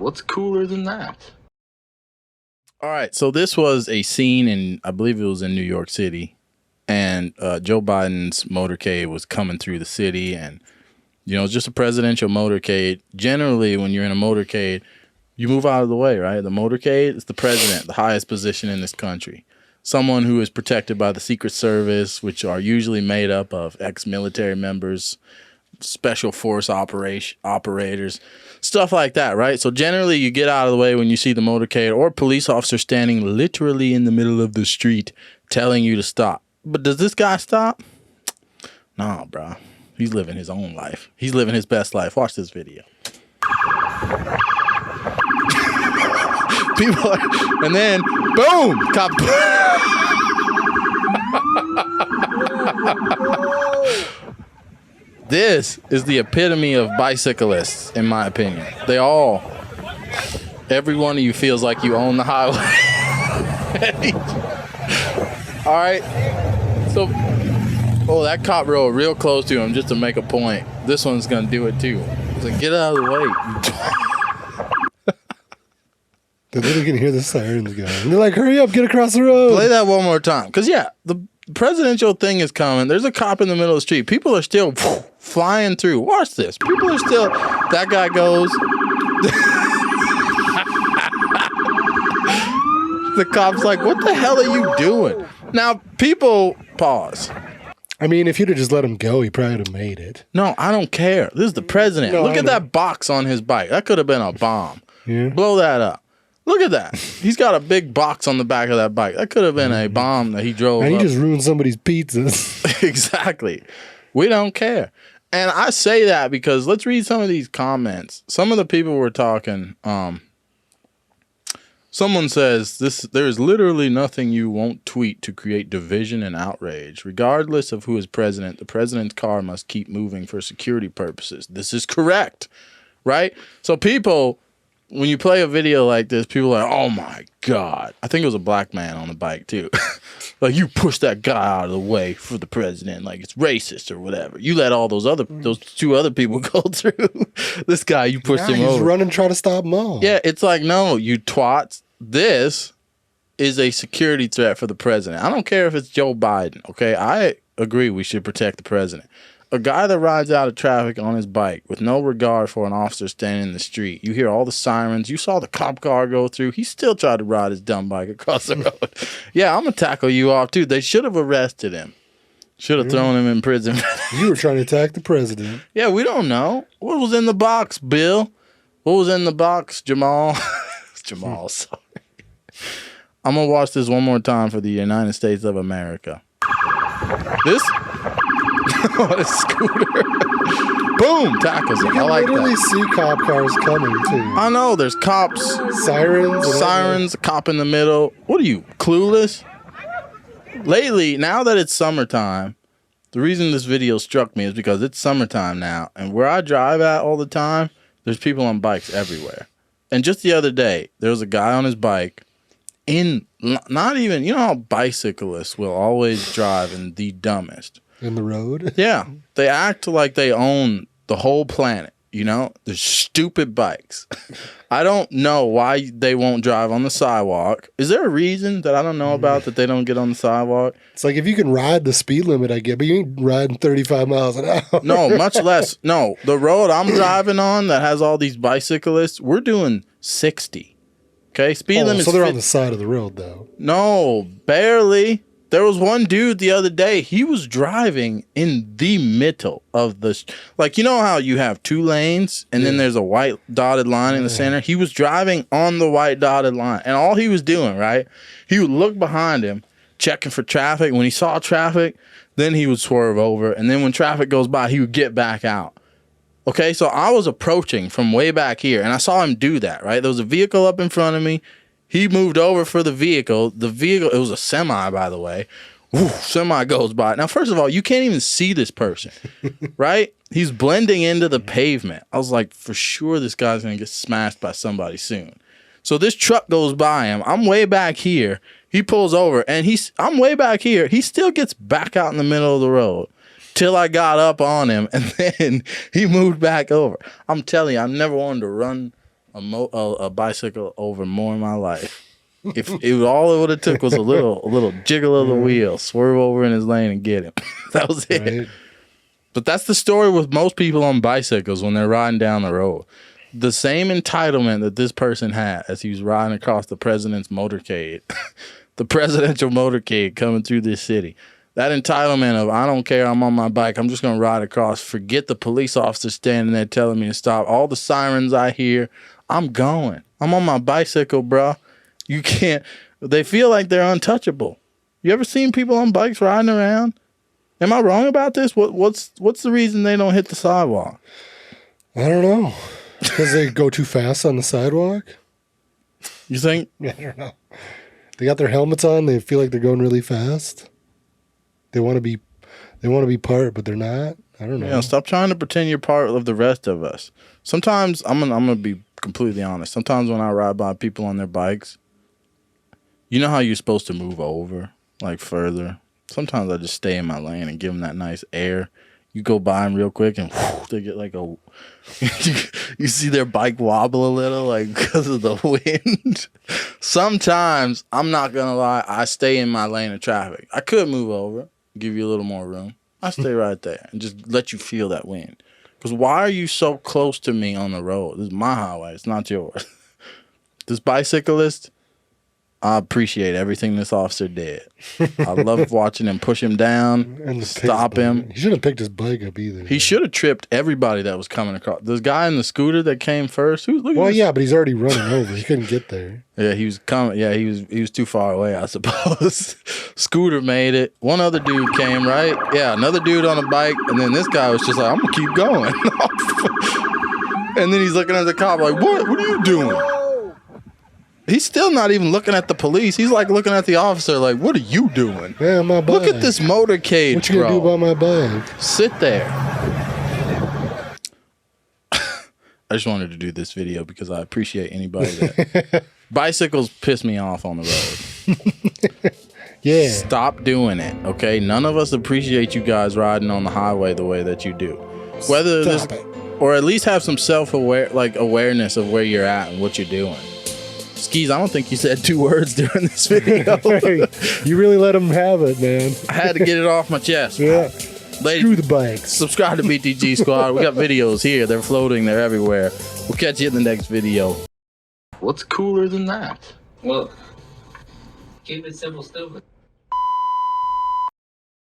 What's cooler than that? All right, so this was a scene in, I believe it was in New York City, and Joe Biden's motorcade was coming through the city, and you know, it's just a presidential motorcade. Generally, when you're in a motorcade, you move out of the way, right? The motorcade is the president, the highest position in this country. Someone who is protected by the Secret Service, which are usually made up of ex-military members, special force operators, stuff like that, right? So generally you get out of the way when you see the motorcade or police officer standing literally in the middle of the street telling you to stop. But does this guy stop? Nah, bro. He's living his own life. He's living his best life. Watch this video. People are, and then boom, cop. This is the epitome of bicyclists, in my opinion. Every one of you feels like you own the highway. All right. So, that cop rode real close to him just to make a point. This one's going to do it too. It's like, get out of the way. They're literally going to hear the sirens going. And they're like, hurry up, get across the road. Play that one more time. Because, yeah, the presidential thing is coming. There's a cop in the middle of the street. People are still flying through. Watch this. People are still, that guy goes. The cop's like, what the hell are you doing? Now, people pause. I mean, if you'd have just let him go, he probably would have made it. No, I don't care. This is the president. Look at that box on his bike. That could have been a bomb. Yeah. Blow that up. Look at that. He's got a big box on the back of that bike. That could have been a bomb that he drove. And he just ruined somebody's pizzas. Exactly. We don't care. And I say that because let's read some of these comments. Some of the people were talking. Someone says, there is literally nothing you won't tweet to create division and outrage. Regardless of who is president, the president's car must keep moving for security purposes. This is correct, right? So people, when you play a video like this, people are like, oh my God. I think it was a black man on the bike too. Like, you push that guy out of the way for the president, like it's racist or whatever. You let all those two other people go through. This guy, you pushed him over. He's running, trying to stop them all. Yeah, it's like, no, you twats. This is a security threat for the president. I don't care if it's Joe Biden, okay? I agree we should protect the president. A guy that rides out of traffic on his bike with no regard for an officer standing in the street. You hear all the sirens. You saw the cop car go through. He still tried to ride his dumb bike across the road. Yeah, I'm going to tackle you off, too. They should have arrested him. Should have thrown him in prison. You were trying to attack the president. Yeah, we don't know. What was in the box, Bill? What was in the box, Jamal? Jamal, sorry. I'm going to watch this one more time for the United States of America. This... on a scooter. Boom! Tackles him. I like that. You can literally see cop cars coming, too. I know. There's cops. Sirens, a cop in the middle. What are you, clueless? Lately, now that it's summertime, the reason this video struck me is because it's summertime now, and where I drive at all the time, there's people on bikes everywhere. And just the other day, there was a guy on his bike in, not even, you know how bicyclists will always drive in the dumbest. In the road? Yeah. They act like they own the whole planet, you know? They're stupid bikes. I don't know why they won't drive on the sidewalk. Is there a reason that I don't know about that they don't get on the sidewalk? It's like if you can ride the speed limit, I get, but you ain't riding 35 miles an hour. No, much less. No, the road I'm driving on that has all these bicyclists, we're doing 60. Okay? Speed limit. So they're on the side of the road, though. No, barely. There was one dude the other day, he was driving in the middle of the, like, you know how you have two lanes and then there's a white dotted line in the center? He was driving on the white dotted line. And all he was doing, right, he would look behind him, checking for traffic. When he saw traffic, then he would swerve over. And then when traffic goes by, he would get back out. Okay, so I was approaching from way back here, and I saw him do that, right? There was a vehicle up in front of me. He moved over for the vehicle. The vehicle, it was a semi, by the way. Woo, semi goes by. Now, first of all, you can't even see this person, right? He's blending into the pavement. I was like, for sure this guy's going to get smashed by somebody soon. So this truck goes by him. I'm way back here. He pulls over, and I'm way back here. He still gets back out in the middle of the road till I got up on him, and then he moved back over. I'm telling you, I never wanted to run a bicycle over more in my life. If it all it would have took was a little jiggle of the wheel, swerve over in his lane and get him. That was it. Right. But that's the story with most people on bicycles when they're riding down the road. The same entitlement that this person had as he was riding across the president's motorcade, the presidential motorcade coming through this city. That entitlement of, I don't care, I'm on my bike, I'm just going to ride across. Forget the police officer standing there telling me to stop. All the sirens I hear, I'm going. I'm on my bicycle, bro. You can't. They feel like they're untouchable. You ever seen people on bikes riding around? Am I wrong about this? What's the reason they don't hit the sidewalk? I don't know. Because they go too fast on the sidewalk? You think? I don't know. They got their helmets on. They feel like they're going really fast. They want to be part, but they're not. I don't know. Yeah, stop trying to pretend you're part of the rest of us. Sometimes I'm gonna be completely honest. Sometimes when I ride by people on their bikes, you know how you're supposed to move over, like further. Sometimes I just stay in my lane and give them that nice air. You go by them real quick and whoosh, they get like a. You see their bike wobble a little, like because of the wind. Sometimes I'm not gonna lie, I stay in my lane of traffic. I could move over, give you a little more room. I stay right there and just let you feel that wind. Because why are you so close to me on the road? This is my highway. It's not yours. This bicyclist, I appreciate everything this officer did. I love watching him push him down, and stop him. He shouldn't have picked his bike up either. He should have tripped everybody that was coming across. This guy in the scooter that came first. Well, yeah, but he's already running over. He couldn't get there. Yeah, he was coming. Yeah, he was too far away, I suppose. Scooter made it. One other dude came, right? Yeah, another dude on a bike, and then this guy was just like, I'm gonna keep going. And then he's looking at the cop like, what are you doing? He's still not even looking at the police. He's like looking at the officer like, what are you doing? Yeah, my bike. Look at this motorcade, what you gonna do about my bike? Sit there. I just wanted to do this video because I appreciate anybody that... Bicycles piss me off on the road. Yeah. Stop doing it, okay? None of us appreciate you guys riding on the highway the way that you do. Whether this... Or at least have some awareness of where you're at and what you're doing. Skis, I don't think you said 2 words during this video. You really let him have it, man. I had to get it off my chest. Yeah. Ladies, screw the bikes. Subscribe to BTG Squad. We got videos here. They're floating. They're everywhere. We'll catch you in the next video. What's cooler than that? Well, keep it simple, stupid.